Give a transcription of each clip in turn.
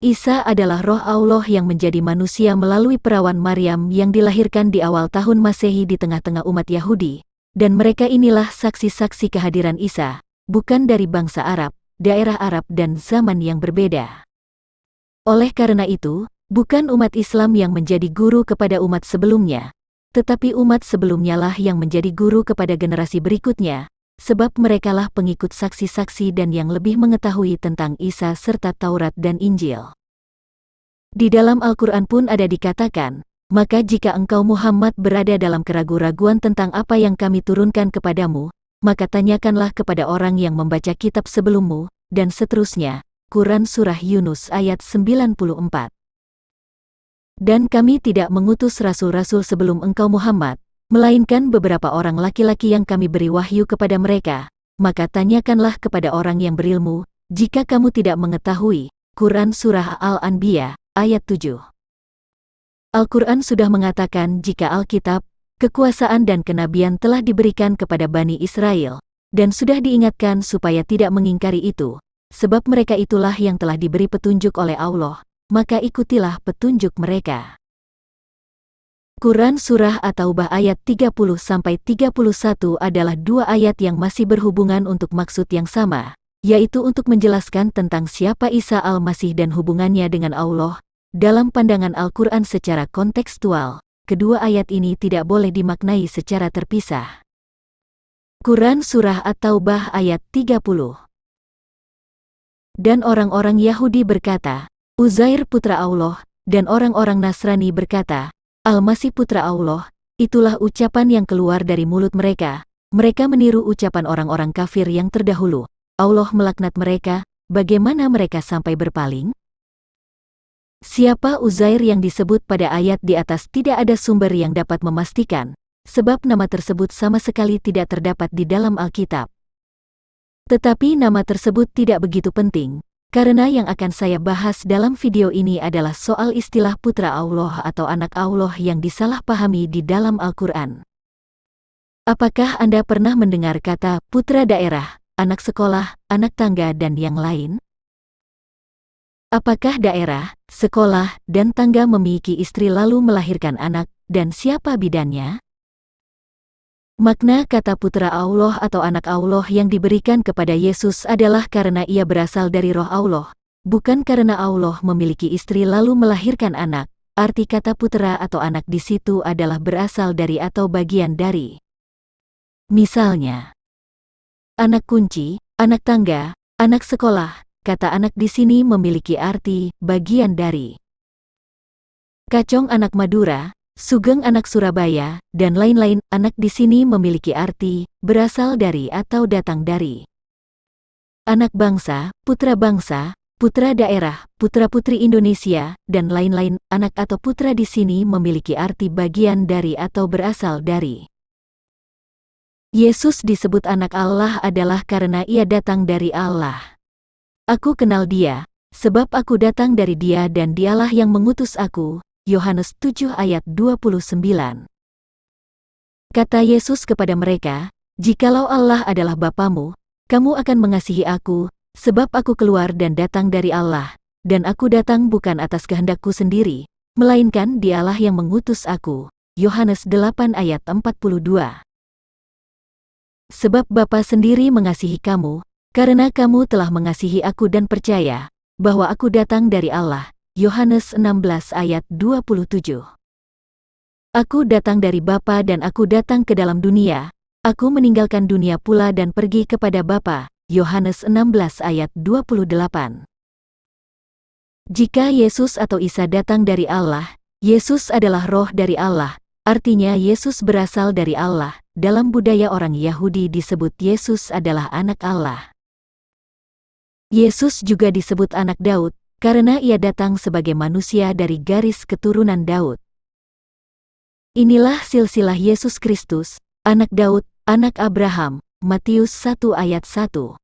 Isa adalah roh Allah yang menjadi manusia melalui perawan Maryam yang dilahirkan di awal tahun Masehi di tengah-tengah umat Yahudi. Dan mereka inilah saksi-saksi kehadiran Isa, bukan dari bangsa Arab, daerah Arab dan zaman yang berbeda. Oleh karena itu, bukan umat Islam yang menjadi guru kepada umat sebelumnya, tetapi umat sebelumnya lah yang menjadi guru kepada generasi berikutnya, sebab merekalah pengikut saksi-saksi dan yang lebih mengetahui tentang Isa serta Taurat dan Injil. Di dalam Al-Quran pun ada dikatakan, maka jika engkau Muhammad berada dalam keraguan-raguan tentang apa yang kami turunkan kepadamu, maka tanyakanlah kepada orang yang membaca kitab sebelummu, dan seterusnya. Quran Surah Yunus ayat 94. Dan kami tidak mengutus rasul-rasul sebelum engkau Muhammad, melainkan beberapa orang laki-laki yang kami beri wahyu kepada mereka, maka tanyakanlah kepada orang yang berilmu, jika kamu tidak mengetahui. Quran Surah Al-Anbiya, ayat 7. Al-Quran sudah mengatakan jika Alkitab, kekuasaan dan kenabian telah diberikan kepada Bani Israel, dan sudah diingatkan supaya tidak mengingkari itu, sebab mereka itulah yang telah diberi petunjuk oleh Allah, maka ikutilah petunjuk mereka. Quran Surah At-Taubah ayat 30-31 adalah dua ayat yang masih berhubungan untuk maksud yang sama, yaitu untuk menjelaskan tentang siapa Isa Al-Masih dan hubungannya dengan Allah. Dalam pandangan Al-Quran secara kontekstual, kedua ayat ini tidak boleh dimaknai secara terpisah. Quran Surah At-Taubah ayat 30. Dan orang-orang Yahudi berkata, Uzair putra Allah, dan orang-orang Nasrani berkata, Al-Masih putra Allah. Itulah ucapan yang keluar dari mulut mereka. Mereka meniru ucapan orang-orang kafir yang terdahulu. Allah melaknat mereka, bagaimana mereka sampai berpaling? Siapa Uzair yang disebut pada ayat di atas tidak ada sumber yang dapat memastikan, sebab nama tersebut sama sekali tidak terdapat di dalam Alkitab. Tetapi nama tersebut tidak begitu penting, karena yang akan saya bahas dalam video ini adalah soal istilah putra Allah atau anak Allah yang disalahpahami di dalam Al-Quran. Apakah Anda pernah mendengar kata putra daerah, anak sekolah, anak tangga dan yang lain? Apakah daerah, sekolah, dan tangga memiliki istri lalu melahirkan anak, dan siapa bidannya? Makna kata putra Allah atau anak Allah yang diberikan kepada Yesus adalah karena ia berasal dari roh Allah, bukan karena Allah memiliki istri lalu melahirkan anak. Arti kata putra atau anak di situ adalah berasal dari atau bagian dari. Misalnya, anak kunci, anak tangga, anak sekolah. Kata anak di sini memiliki arti bagian dari. Kacong anak Madura, Sugeng anak Surabaya, dan lain-lain. Anak di sini memiliki arti berasal dari atau datang dari. Anak bangsa, putra daerah, putra-putri Indonesia, dan lain-lain. Anak atau putra di sini memiliki arti bagian dari atau berasal dari. Yesus disebut anak Allah adalah karena ia datang dari Allah. Aku kenal dia, sebab aku datang dari dia dan dialah yang mengutus aku. Yohanes 7 ayat 29. Kata Yesus kepada mereka, jikalau Allah adalah Bapamu, kamu akan mengasihi aku, sebab aku keluar dan datang dari Allah, dan aku datang bukan atas kehendakku sendiri, melainkan dialah yang mengutus aku. Yohanes 8 ayat 42. Sebab Bapa sendiri mengasihi kamu, karena kamu telah mengasihi aku dan percaya bahwa aku datang dari Allah. Yohanes 16 ayat 27. Aku datang dari Bapa dan aku datang ke dalam dunia. Aku meninggalkan dunia pula dan pergi kepada Bapa. Yohanes 16 ayat 28. Jika Yesus atau Isa datang dari Allah, Yesus adalah roh dari Allah. Artinya Yesus berasal dari Allah. Dalam budaya orang Yahudi disebut Yesus adalah anak Allah. Yesus juga disebut anak Daud, karena ia datang sebagai manusia dari garis keturunan Daud. Inilah silsilah Yesus Kristus, anak Daud, anak Abraham, Matius 1 ayat 1.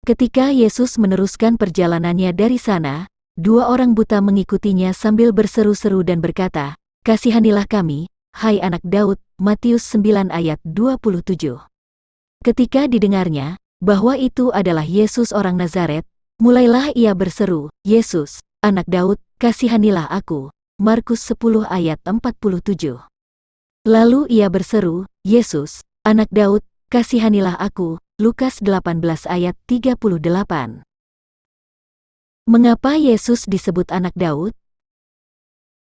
Ketika Yesus meneruskan perjalanannya dari sana, dua orang buta mengikutinya sambil berseru-seru dan berkata, kasihanilah kami, hai anak Daud, Matius 9 ayat 27. Ketika didengarnya, bahwa itu adalah Yesus orang Nazaret, mulailah ia berseru, Yesus, anak Daud, kasihanilah aku. Markus 10 ayat 47. Lalu ia berseru, Yesus, anak Daud, kasihanilah aku. Lukas 18 ayat 38. Mengapa Yesus disebut anak Daud?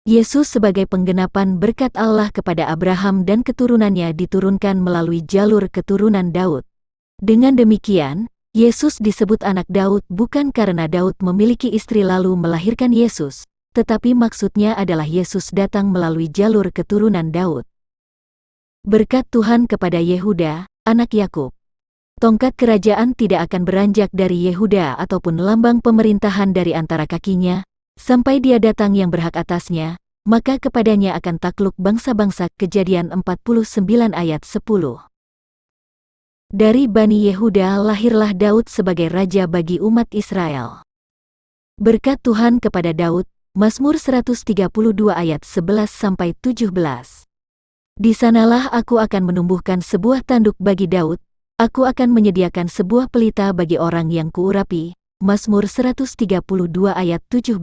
Yesus sebagai penggenapan berkat Allah kepada Abraham dan keturunannya diturunkan melalui jalur keturunan Daud. Dengan demikian, Yesus disebut anak Daud bukan karena Daud memiliki istri lalu melahirkan Yesus, tetapi maksudnya adalah Yesus datang melalui jalur keturunan Daud. Berkat Tuhan kepada Yehuda, anak Yakub. Tongkat kerajaan tidak akan beranjak dari Yehuda ataupun lambang pemerintahan dari antara kakinya, sampai dia datang yang berhak atasnya, maka kepadanya akan takluk bangsa-bangsa. Kejadian 49 ayat 10. Dari Bani Yehuda lahirlah Daud sebagai raja bagi umat Israel. Berkat Tuhan kepada Daud, Mazmur 132 ayat 11-17. Di sanalah aku akan menumbuhkan sebuah tanduk bagi Daud, aku akan menyediakan sebuah pelita bagi orang yang kuurapi. Mazmur 132 ayat 17.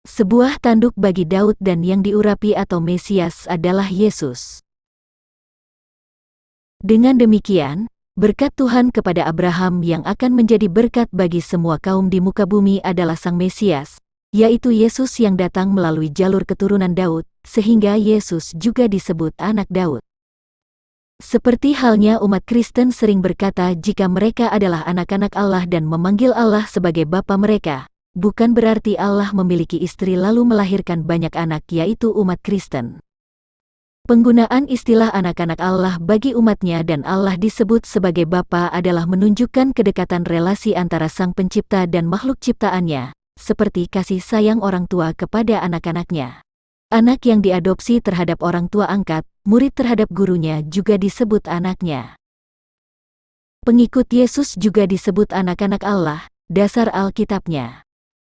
Sebuah tanduk bagi Daud dan yang diurapi atau Mesias adalah Yesus. Dengan demikian, berkat Tuhan kepada Abraham yang akan menjadi berkat bagi semua kaum di muka bumi adalah Sang Mesias, yaitu Yesus yang datang melalui jalur keturunan Daud, sehingga Yesus juga disebut anak Daud. Seperti halnya umat Kristen sering berkata jika mereka adalah anak-anak Allah dan memanggil Allah sebagai Bapa mereka, bukan berarti Allah memiliki istri lalu melahirkan banyak anak yaitu umat Kristen. Penggunaan istilah anak-anak Allah bagi umatnya dan Allah disebut sebagai Bapa adalah menunjukkan kedekatan relasi antara Sang Pencipta dan makhluk ciptaannya, seperti kasih sayang orang tua kepada anak-anaknya. Anak yang diadopsi terhadap orang tua angkat, murid terhadap gurunya juga disebut anaknya. Pengikut Yesus juga disebut anak-anak Allah, dasar Alkitabnya.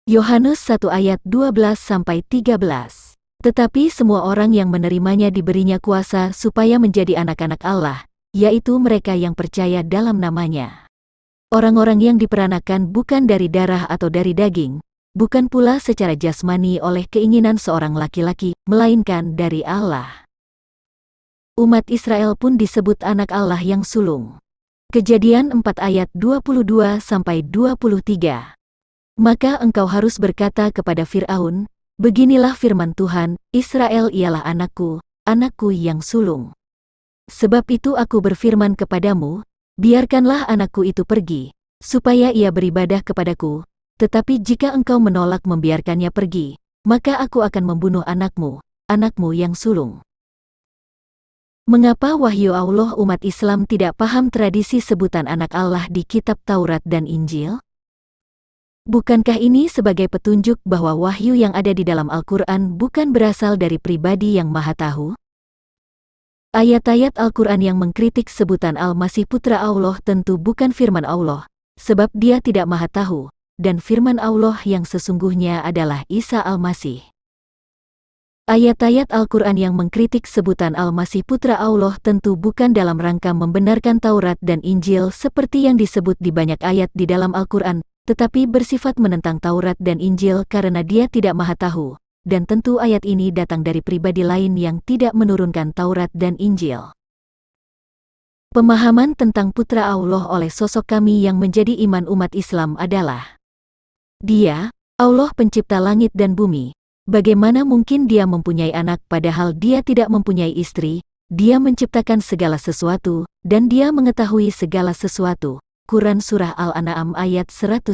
Yohanes 1 ayat 12-13. Tetapi semua orang yang menerimanya diberinya kuasa supaya menjadi anak-anak Allah, yaitu mereka yang percaya dalam namanya. Orang-orang yang diperanakan bukan dari darah atau dari daging, bukan pula secara jasmani oleh keinginan seorang laki-laki, melainkan dari Allah. Umat Israel pun disebut anak Allah yang sulung. Kejadian 4 ayat 22-23. Maka engkau harus berkata kepada Fir'aun, beginilah firman Tuhan, Israel ialah anakku, anakku yang sulung. Sebab itu aku berfirman kepadamu, biarkanlah anakku itu pergi, supaya ia beribadah kepadaku, tetapi jika engkau menolak membiarkannya pergi, maka aku akan membunuh anakmu, anakmu yang sulung. Mengapa wahyu Allah umat Islam tidak paham tradisi sebutan anak Allah di kitab Taurat dan Injil? Bukankah ini sebagai petunjuk bahwa wahyu yang ada di dalam Al-Quran bukan berasal dari pribadi yang maha tahu? Ayat-ayat Al-Quran yang mengkritik sebutan Al-Masih Putra Allah tentu bukan firman Allah, sebab dia tidak maha tahu, dan firman Allah yang sesungguhnya adalah Isa Al-Masih. Ayat-ayat Al-Quran yang mengkritik sebutan Al-Masih Putra Allah tentu bukan dalam rangka membenarkan Taurat dan Injil seperti yang disebut di banyak ayat di dalam Al-Quran, tetapi bersifat menentang Taurat dan Injil karena dia tidak maha tahu, dan tentu ayat ini datang dari pribadi lain yang tidak menurunkan Taurat dan Injil. Pemahaman tentang Putra Allah oleh sosok kami yang menjadi iman umat Islam adalah Dia, Allah pencipta langit dan bumi. Bagaimana mungkin dia mempunyai anak padahal dia tidak mempunyai istri? Dia menciptakan segala sesuatu, dan dia mengetahui segala sesuatu. Quran Surah Al-An'am ayat 101.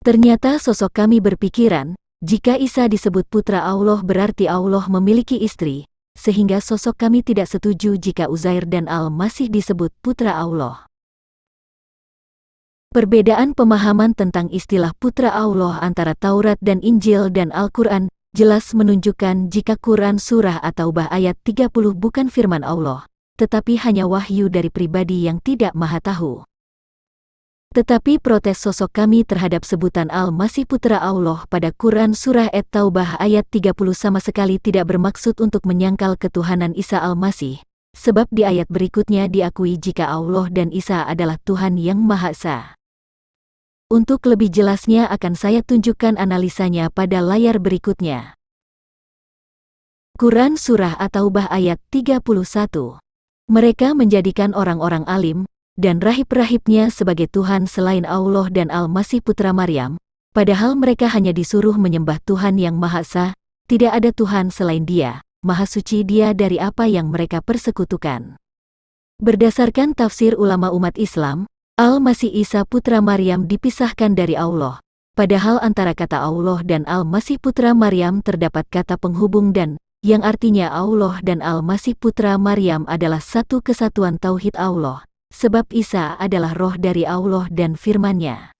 Ternyata sosok kami berpikiran, jika Isa disebut Putra Allah berarti Allah memiliki istri, sehingga sosok kami tidak setuju jika Uzair dan Al-Masih disebut Putra Allah. Perbedaan pemahaman tentang istilah Putra Allah antara Taurat dan Injil dan Al-Quran jelas menunjukkan jika Quran Surah At-Taubah ayat 30 bukan firman Allah, tetapi hanya wahyu dari pribadi yang tidak maha tahu. Tetapi protes sosok kami terhadap sebutan Al-Masih Putra Allah pada Quran Surah At-Taubah ayat 30 sama sekali tidak bermaksud untuk menyangkal ketuhanan Isa Al-Masih, sebab di ayat berikutnya diakui jika Allah dan Isa adalah Tuhan yang Maha Esa. Untuk lebih jelasnya akan saya tunjukkan analisanya pada layar berikutnya. Quran Surah At-Taubah ayat 31. Mereka menjadikan orang-orang alim dan rahib-rahibnya sebagai Tuhan selain Allah dan Al-Masih Putra Maryam, padahal mereka hanya disuruh menyembah Tuhan yang Maha Esa, tidak ada Tuhan selain Dia, Maha Suci Dia dari apa yang mereka persekutukan. Berdasarkan tafsir ulama umat Islam, Al-Masih Isa Putra Maryam dipisahkan dari Allah, padahal antara kata Allah dan Al-Masih Putra Maryam terdapat kata penghubung dan, yang artinya Allah dan Al-Masih Putra Maryam adalah satu kesatuan tauhid Allah, sebab Isa adalah roh dari Allah dan firman-Nya.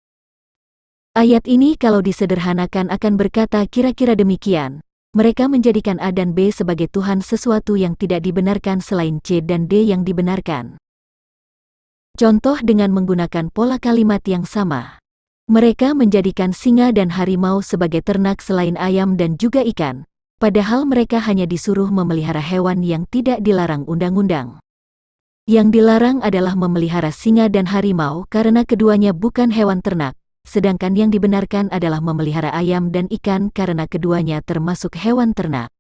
Ayat ini kalau disederhanakan akan berkata kira-kira demikian, mereka menjadikan A dan B sebagai Tuhan sesuatu yang tidak dibenarkan selain C dan D yang dibenarkan. Contoh dengan menggunakan pola kalimat yang sama. Mereka menjadikan singa dan harimau sebagai ternak selain ayam dan juga ikan, padahal mereka hanya disuruh memelihara hewan yang tidak dilarang undang-undang. Yang dilarang adalah memelihara singa dan harimau karena keduanya bukan hewan ternak, sedangkan yang dibenarkan adalah memelihara ayam dan ikan karena keduanya termasuk hewan ternak.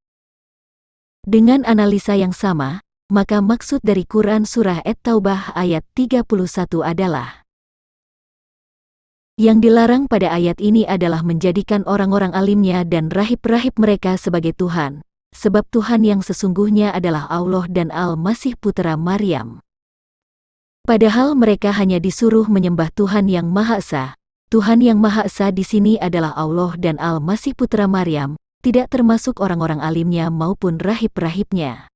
Dengan analisa yang sama, maka maksud dari Quran Surah At-Taubah ayat 31 adalah yang dilarang pada ayat ini adalah menjadikan orang-orang alimnya dan rahib-rahib mereka sebagai Tuhan, sebab Tuhan yang sesungguhnya adalah Allah dan Al-Masih Putra Maryam. Padahal mereka hanya disuruh menyembah Tuhan yang Maha Esa. Tuhan yang Maha Esa di sini adalah Allah dan Al-Masih Putra Maryam, tidak termasuk orang-orang alimnya maupun rahib-rahibnya.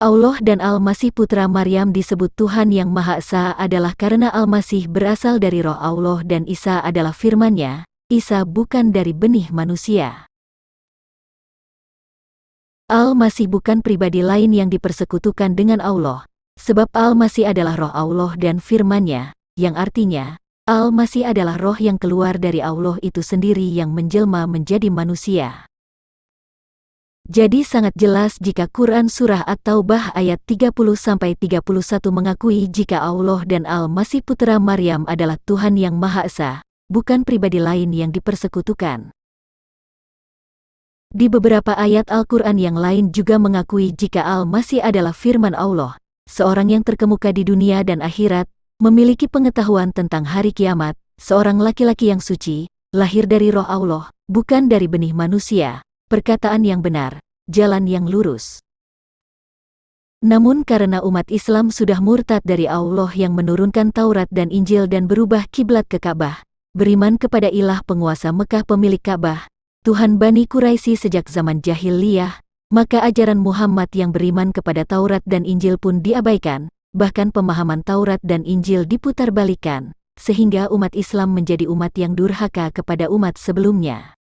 Allah dan Al-Masih Putra Maryam disebut Tuhan yang Maha Esa adalah karena Al-Masih berasal dari roh Allah dan Isa adalah firman-Nya, Isa bukan dari benih manusia. Al-Masih bukan pribadi lain yang dipersekutukan dengan Allah, sebab Al-Masih adalah roh Allah dan firman-Nya, yang artinya, Al-Masih adalah roh yang keluar dari Allah itu sendiri yang menjelma menjadi manusia. Jadi sangat jelas jika Quran Surah At-Taubah ayat 30-31 mengakui jika Allah dan Al-Masih Putra Maryam adalah Tuhan yang Maha Esa, bukan pribadi lain yang dipersekutukan. Di beberapa ayat Al-Quran yang lain juga mengakui jika Al-Masih adalah firman Allah, seorang yang terkemuka di dunia dan akhirat, memiliki pengetahuan tentang hari kiamat, seorang laki-laki yang suci, lahir dari roh Allah, bukan dari benih manusia. Perkataan yang benar, jalan yang lurus. Namun karena umat Islam sudah murtad dari Allah yang menurunkan Taurat dan Injil dan berubah kiblat ke Ka'bah, beriman kepada ilah penguasa Mekah pemilik Ka'bah, Tuhan Bani Quraisy sejak zaman jahiliyah, maka ajaran Muhammad yang beriman kepada Taurat dan Injil pun diabaikan, bahkan pemahaman Taurat dan Injil diputarbalikan, sehingga umat Islam menjadi umat yang durhaka kepada umat sebelumnya.